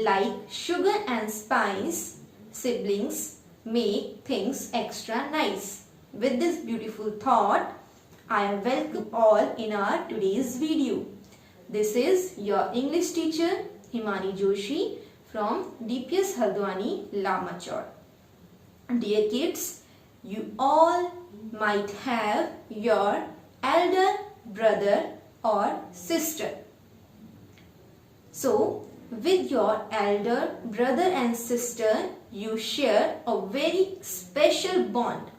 like sugar and spice, siblings make things extra nice. With this beautiful thought, I welcome you all in our today's video. This is your English teacher Himani Joshi from DPS Haldwani, Lamachor. Dear kids, you all might have your elder brother or sister. So, with your elder brother and sister, you share a very special bond.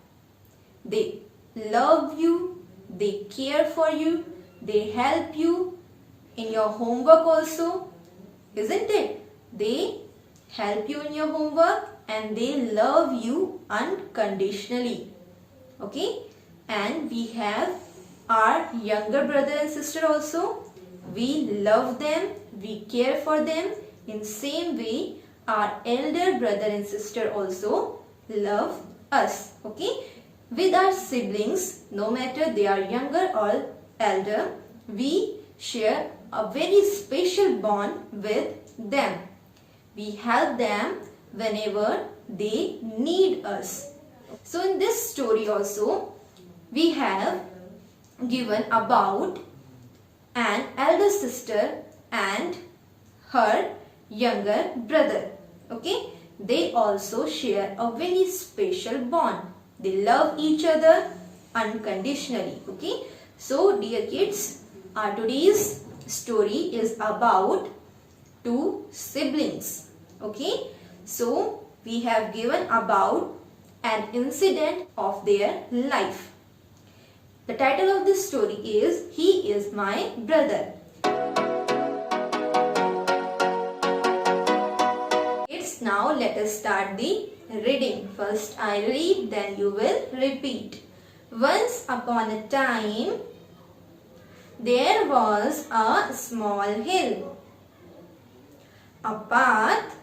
They love you, they care for you, they help you in your homework also, isn't it? They help you in your homework and they love you unconditionally. Okay? And we have our younger brother and sister also. We love them, we care for them. In same way, our elder brother and sister also love us. Okay? With our siblings, no matter they are younger or elder, we share a very special bond with them. We help them whenever they need us. So in this story also, we have given about an elder sister and her younger brother. Okay, they also share a very special bond. They love each other unconditionally. Okay, so dear kids, our today's story is about two siblings. Okay, so we have given about an incident of their life. The title of this story is He Is My Brother. Kids, now let us start the reading. First I read, then you will repeat. Once upon a time, there was a small hill. A path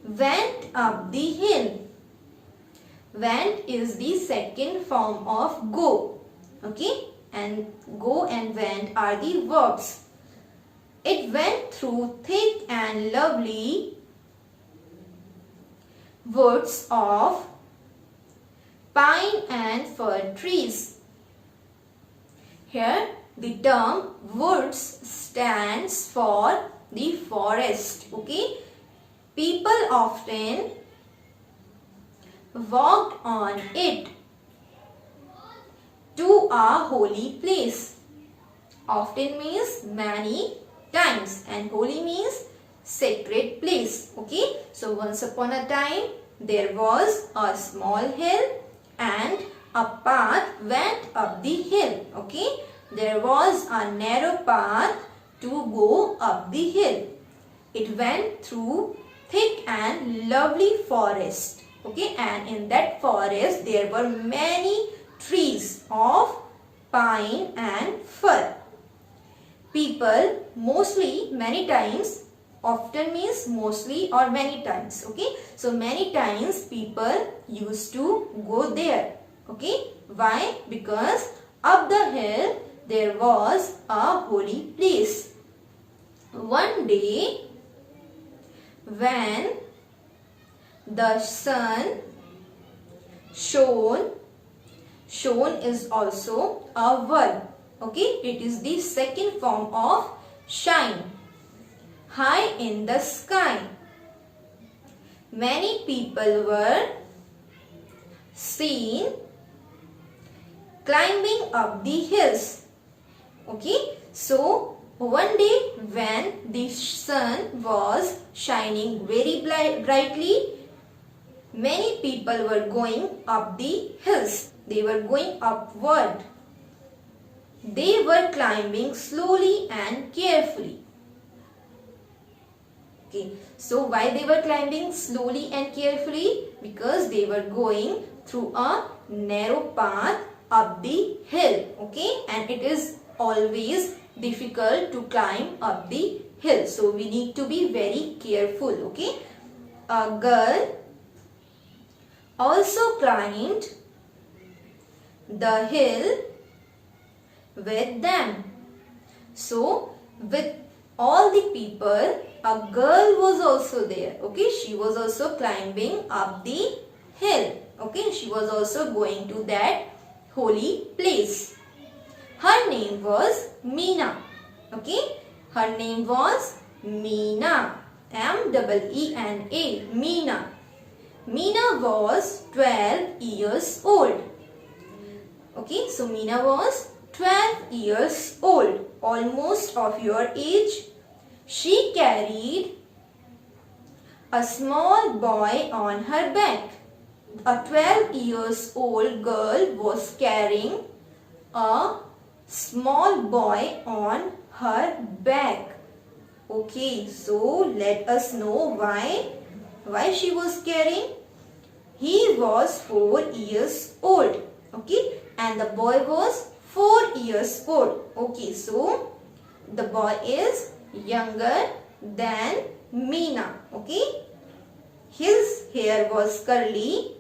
went up the hill. Went is the second form of go. Okay? And go and went are the verbs. It went through thick and lovely woods of pine and fir trees. Here the term woods stands for the forest. Okay? People often walked on it to a holy place. Often means many times and holy means sacred place. Okay, so once upon a time there was a small hill and a path went up the hill. Okay, there was a narrow path to go up the hill. It went through thick and lovely forest. Okay, and in that forest there were many trees of pine and fir. People mostly, many times, often means mostly or many times. Okay, so many times people used to go there. Okay, why? Because up the hill there was a holy place. One day when the sun shone is also a verb. Okay, it is the second form of shine. High in the sky, many people were seen climbing up the hills. Okay, so one day when the sun was shining very brightly, many people were going up the hills. They were going upward. They were climbing slowly and carefully. Okay, so why they were climbing slowly and carefully? Because they were going through a narrow path up the hill. Okay, and it is always difficult to climb up the hill. So we need to be very careful. Okay, a girl also climbed the hill with them. So with all the people, a girl was also there. Okay, she was also climbing up the hill. Okay, she was also going to that holy place. Her name was Meena. Okay, her name was Meena. M-E-E-N-A. Meena. Meena was 12 years old. Okay, so Meena was 12 years old, almost of your age. She carried a small boy on her back. A 12 years old girl was carrying a small boy on her back. Okay, so let us know why she was carrying. He was 4 years old. Okay, and the boy was 4 years old. Okay, so the boy is younger than Meena. Okay, his hair was curly.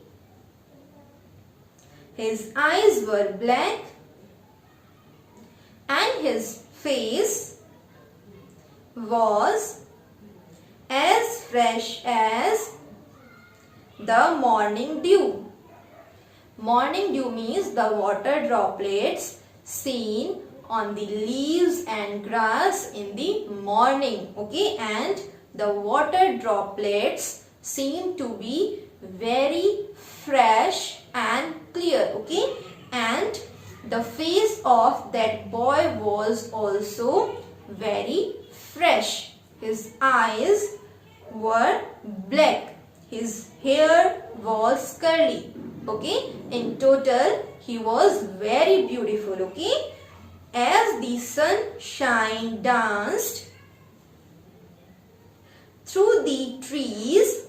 His eyes were black. And his face was as fresh as the morning dew. Morning dew means the water droplets seen on the leaves and grass in the morning. Okay, and the water droplets seem to be very fresh and clear. Okay, and the face of that boy was also very fresh. His eyes were black. His hair was curly. Okay, in total he was very beautiful. Okay, as the sunshine danced through the trees,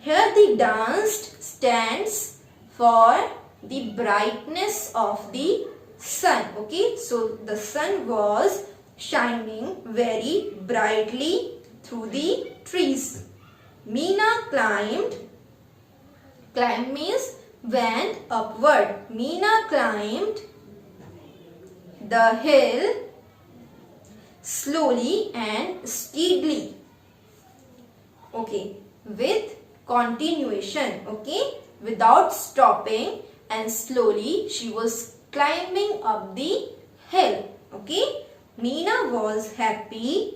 here the dance stands for the brightness of the sun. Okay, so the sun was shining very brightly through the trees. Meena climbed. Climb means went upward. Meena climbed the hill slowly and steadily. Okay, with continuation. Okay, without stopping, and slowly she was climbing up the hill. Okay, Meena was happy.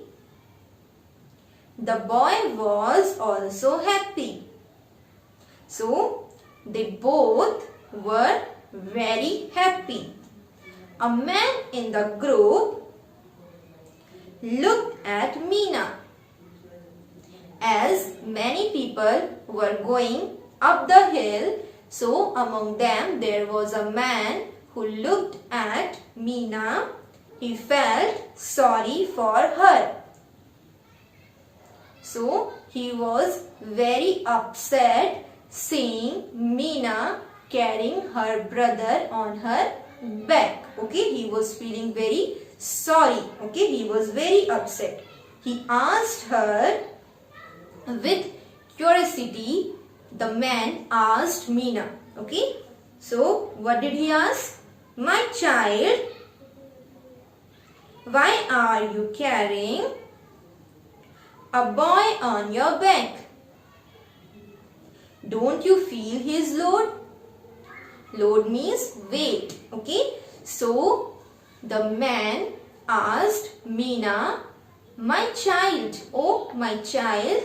The boy was also happy. So they both were very happy. A man in the group looked at Meena. As many people were going up the hill, so among them there was a man who looked at Meena. He felt sorry for her. So he was very upset seeing Meena carrying her brother on her back. Okay, he was feeling very sorry. Okay, he was very upset. He asked her with curiosity. The man asked Meena. Okay, so what did he ask? My child, why are you carrying a boy on your back? Don't you feel his load? Load means weight. Okay, so the man asked Meena, my child, oh my child,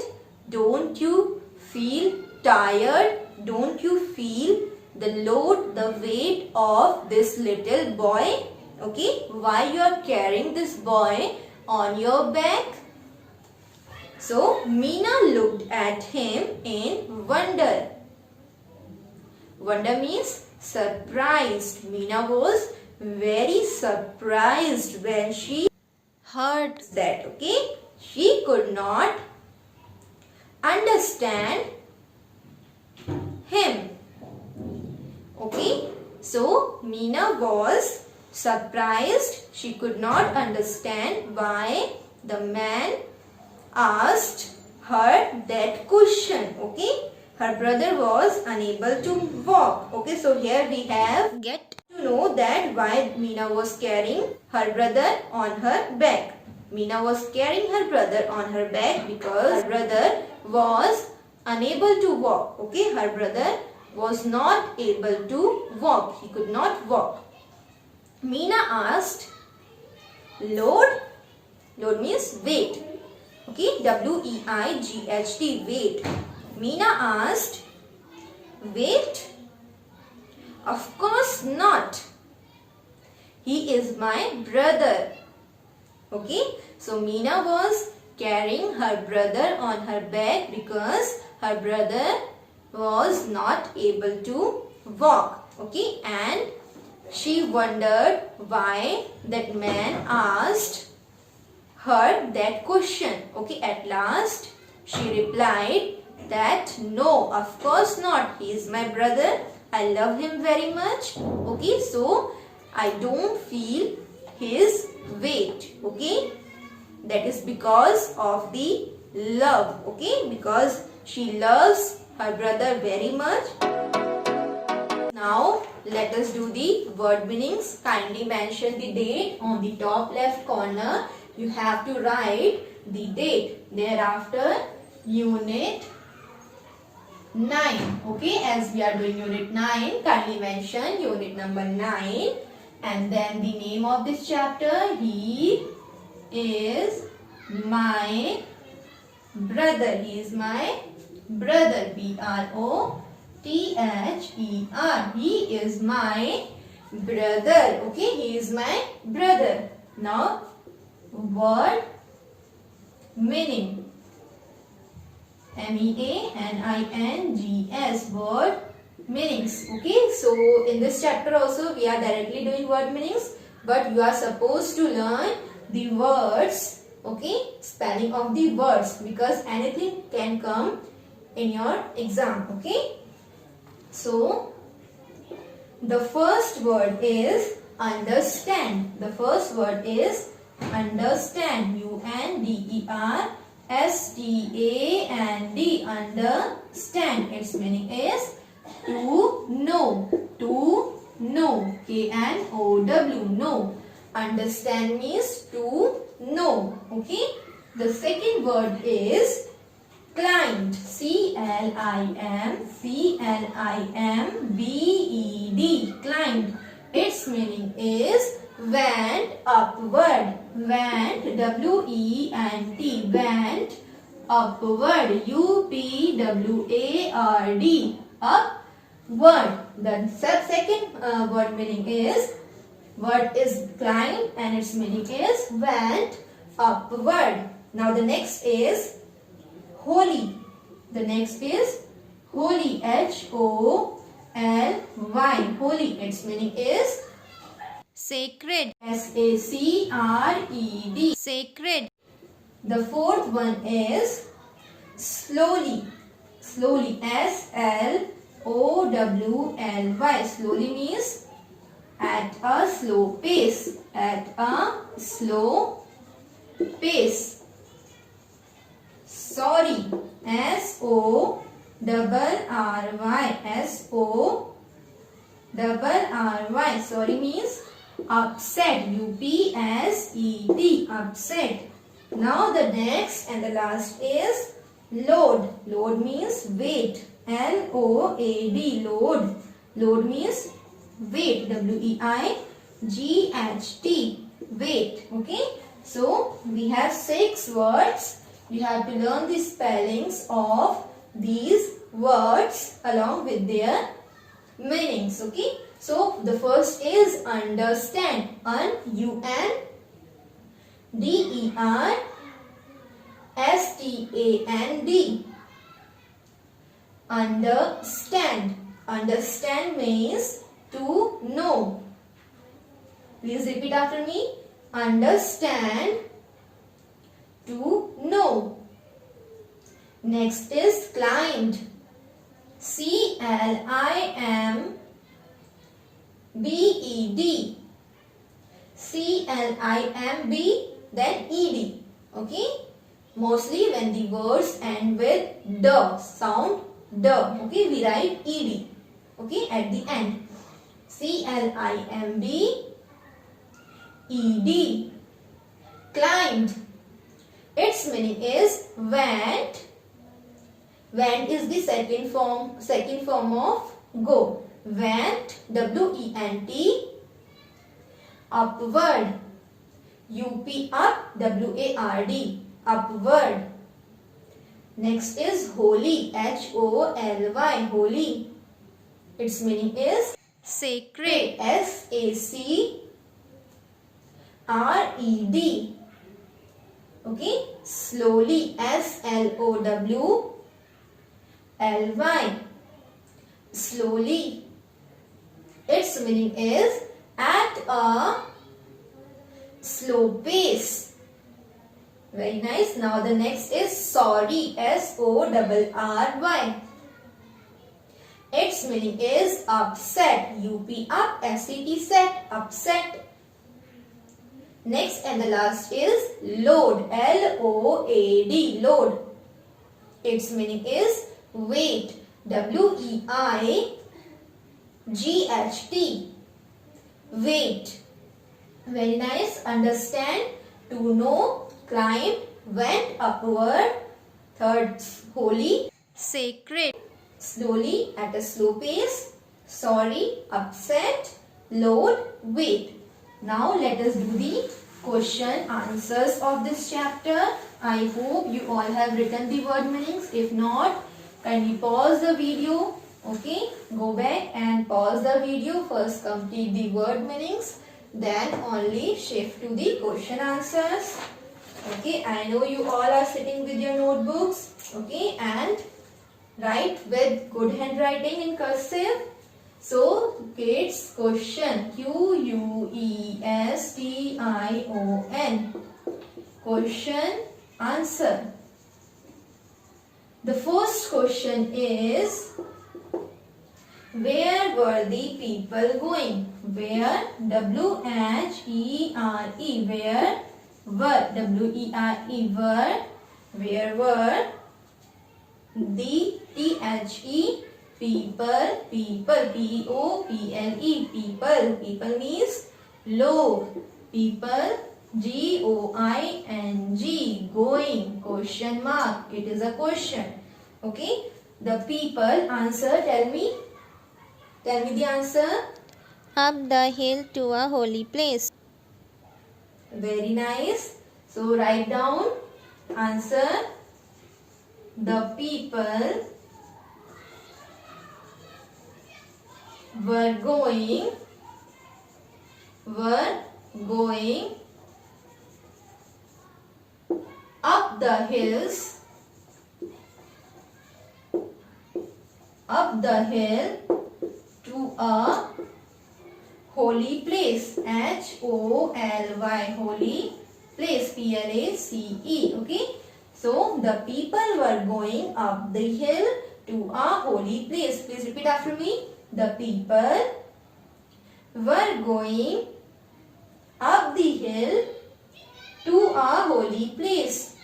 don't you feel tired? Don't you feel the load, the weight of this little boy? Okay, why you are carrying this boy on your back? So Meena looked at him in wonder. Wonder means surprised. Meena was very surprised when she heard that. Okay, she could not understand him. Okay, so Meena was surprised. She could not understand why the man asked her that question. Okay, her brother was unable to walk. Okay, so here we have get to know that why Meena was carrying her brother on her back. Meena was carrying her brother on her back because her brother was unable to walk. Okay, her brother was not able to walk. He could not walk. Meena asked, Lord, Lord means weight. Okay, W-E-I-G-H-T, weight. Meena asked, weight? Of course not. He is my brother. Okay, so Meena was carrying her brother on her back because her brother was not able to walk. Okay, and she wondered why that man asked her that question. Okay, at last she replied that no, of course not. He is my brother. I love him very much. Okay, so I don't feel his weight. Okay, that is because of the love. Okay, because she loves her brother very much. Now let us do the word meanings. Kindly mention the date on the top left corner. You have to write the date. Thereafter unit 9. Okay, as we are doing unit 9, kindly mention unit number 9 and then the name of this chapter. He is my brother. He is my brother. B-R-O-T-H-E-R. He is my brother. Okay, he is my brother. Now, word meaning. MEANINGS, word meanings. Okay, so in this chapter also we are directly doing word meanings, but you are supposed to learn the words. Okay, spelling of the words, because anything can come in your exam. Okay, so the first word is understand. The first word is understand. UNDERSTAND. Understand. Its meaning is to know. To know. KNOW. Know. Understand means to know. Okay. The second word is climbed. CLIMBED. Climbed. Its meaning is went upward. Went, WENT, went upward. UPWARD, upward. The second word meaning is, word is climb and its meaning is went upward. Now the next is holy. The next is holy. HOLY. Holy. Its meaning is sacred. SACRED. Sacred. The fourth one is slowly. Slowly. SLOWLY. Slowly means at a slow pace. At a slow pace. Sorry. SORRY. SORRY. Sorry means upset. UPSET. Upset. Now the next and the last is load. Load means weight. LOAD. Load. Load means weight. WEIGHT. Weight. Okay. So we have 6 words. You have to learn the spellings of these words along with their meanings. Okay. So the first is understand. UNDERSTAND. Understand. Understand means to know. Please repeat after me. Understand, to know. Next is climbed. CLIMBED. CLIMB, then ED. Okay. Mostly when the words end with D, sound D. Okay. We write ED. Okay. At the end. CLIMBED. climbed. Its meaning is went. Went is the second form of go. Went, W-E-N-T, upward, U-P, up, W-A-R-D, upward. Next is holy, H-O-L-Y, holy. Its meaning is sacred, S-A-C-R-E-D. Okay, slowly, S-L-O-W-L-Y, slowly. Its meaning is at a slow pace. Very nice. Now the next is sorry, S-O-R-R-Y. Its meaning is upset, U-P, up, S-E-T, set, upset. Next and the last is load, L-O-A-D, load. Its meaning is weight, W-E-I-G-H-T, weight. Very nice. Understand, to know, climb, went upward. Third, holy, sacred, slowly, at a slow pace. Sorry, upset, load, weight. Now let us do the question answers of this chapter. I hope you all have written the word meanings. If not, kindly pause the video. Okay, go back and pause the video. First complete the word meanings, then only shift to the question answers. Okay, I know you all are sitting with your notebooks. Okay, and write with good handwriting in cursive. So, kids, question, Q-U-E-S-T-I-O-N. Question, answer. The first question is, where were the people going? Where, W-H-E-R-E, where were, W-E-R-E, where were the, T-H-E, people, P-O-P-L-E, people means low, people, G-O-I-N-G, going, question mark, it is a question. Okay, the people, answer, tell me the answer. up the hill to a holy place. Very nice. So write down answer. The people were going up the hills, up the hill to a holy place, H-O-L-Y, holy place, P-L-A-C-E. Okay, so the people were going up the hill to a holy place. Please repeat after me. The people were going up the hill to a holy place.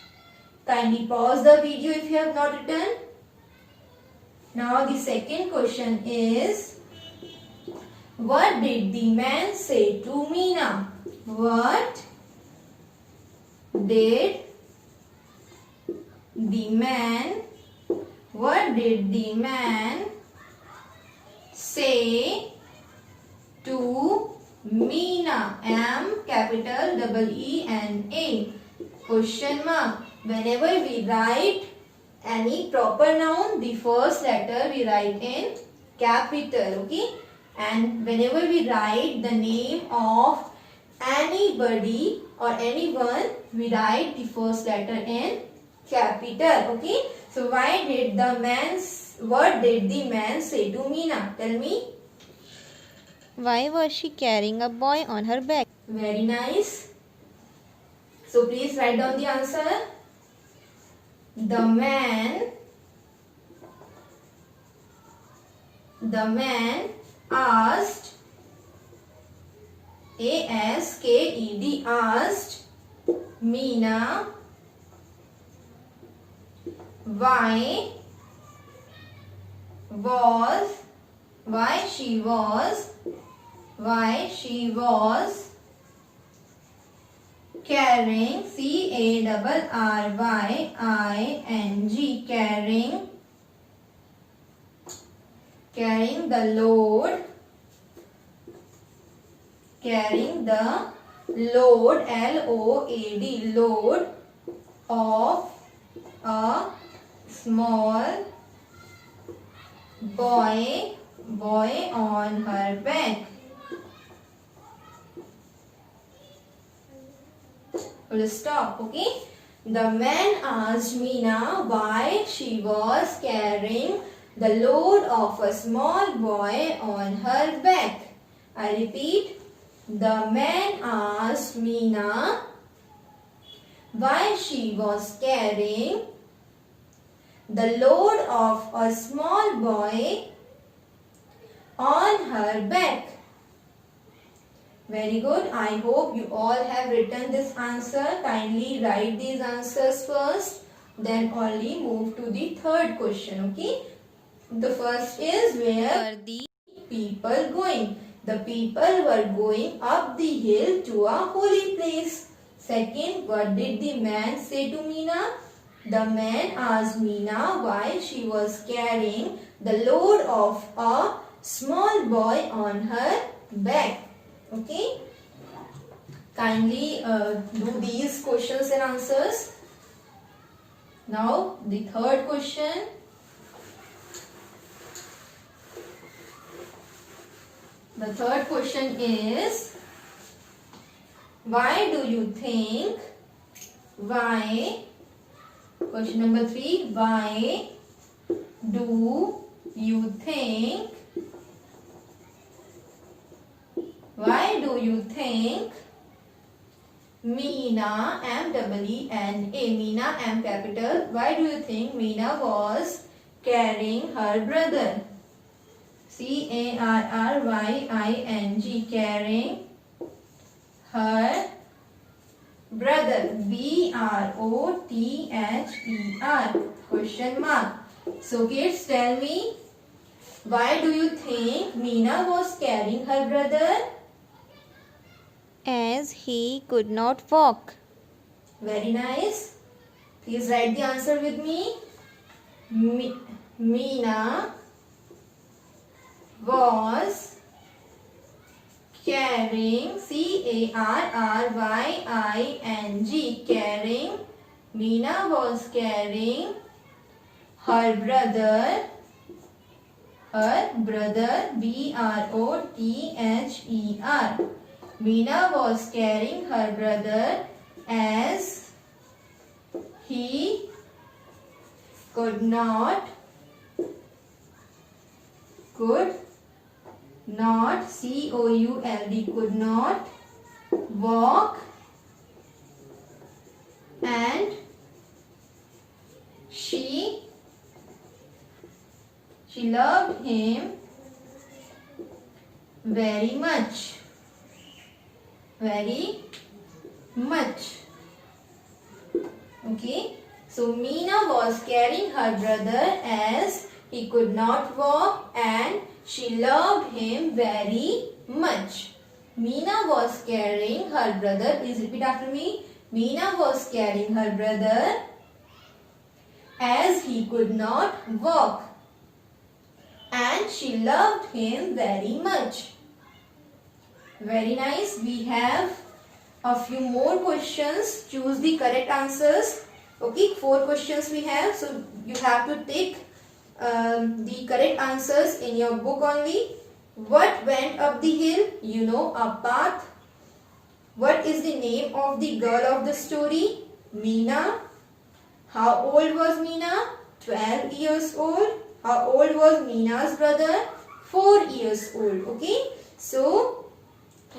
Kindly pause the video if you have not written. Now the second question is, what did the man say to Meena? What did the man say to Meena? M capital E-E-N-A, question mark. Whenever we write any proper noun, the first letter we write in capital. Okay, and whenever we write the name of anybody or anyone, we write the first letter in capital. Okay, so what did the man say to Meena? Tell me. Why was she carrying a boy on her back? Very nice. So please write down the answer. The man asked, A-S-K-E-D, asked Meena why she was Carrying, C-A-R-R-Y-I-N-G, carrying. Carrying the load. Carrying the load, L-O-A-D, load of a small boy on her back. Full stop. Okay. The man asked Meena why she was carrying the load of a small boy on her back. I repeat. The man asked Meena why she was carrying the load of a small boy on her back. Very good. I hope you all have written this answer. Kindly write these answers first, then only move to the third question. Okay. The first is, where Were the people going? The people were going up the hill to a holy place. Second, what did the man say to Meena? The man asked Meena why she was carrying the load of a small boy on her back. Okay. Kindly do these questions and answers. Now, the third question. The third question is, why do you think, question number 3, why do you think Meena, M-E-E-N-A, Meena, M capital, why do you think Meena was carrying her brother? C-A-R-R-Y-I-N-G, carrying her brother. B-R-O-T-H-E-R, question mark. So kids, tell me, why do you think Meena was carrying her brother? as he could not walk. Very nice. Please write the answer with me. Meena was carrying, C-A-R-R-Y-I-N-G, carrying. Meena was carrying her brother, B-R-O-T-H-E-R. Meena was carrying her brother as he could not, C-O-U-L-D, could not walk, and she loved him very much. Okay. So Meena was carrying her brother as he could not walk and she loved him very much. Meena was carrying her brother. Please repeat after me. Meena was carrying her brother as he could not walk and she loved him very much. Very nice. We have a few more questions. Choose the correct answers. Okay, 4 questions we have. So you have to take the correct answers in your book only. What went up the hill? You know, a path. What is the name of the girl of the story? Meena. How old was Meena? 12 years old. How old was Meena's brother? 4 years old. Okay. So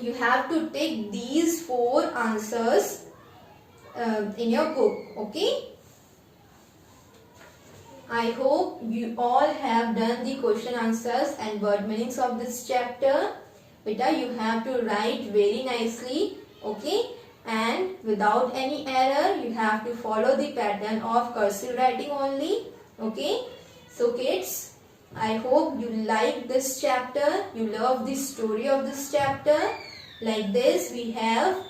you have to take these 4 answers in your book. Okay. I hope you all have done the question answers and word meanings of this chapter. Beta, you have to write very nicely. Okay. And without any error, you have to follow the pattern of cursive writing only. Okay. So kids, I hope you like this chapter. You love the story of this chapter. Like this, we have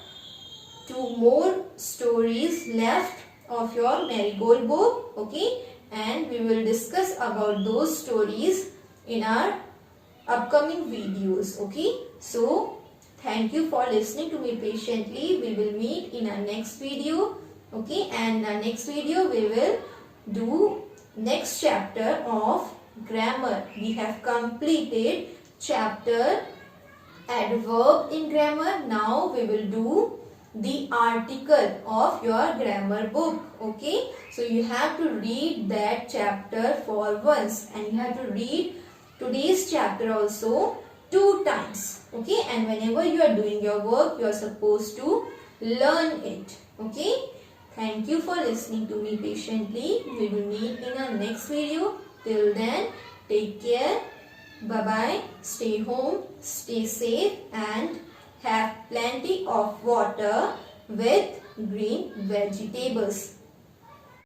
two more stories left of your Marigold book. Okay, and we will discuss about those stories in our upcoming videos. Okay, so thank you for listening to me patiently. We will meet in our next video. Okay, and in our next video we will do next chapter of grammar. We have completed chapter adverb in grammar. Now we will do the article of your grammar book. Okay, so you have to read that chapter for once, and you have to read today's chapter also 2 times. Okay, and whenever you are doing your work, you are supposed to learn it. Okay, thank you for listening to me patiently. We will meet in our next video. Till then, take care. Bye bye. Stay home, stay safe, and have plenty of water with green vegetables.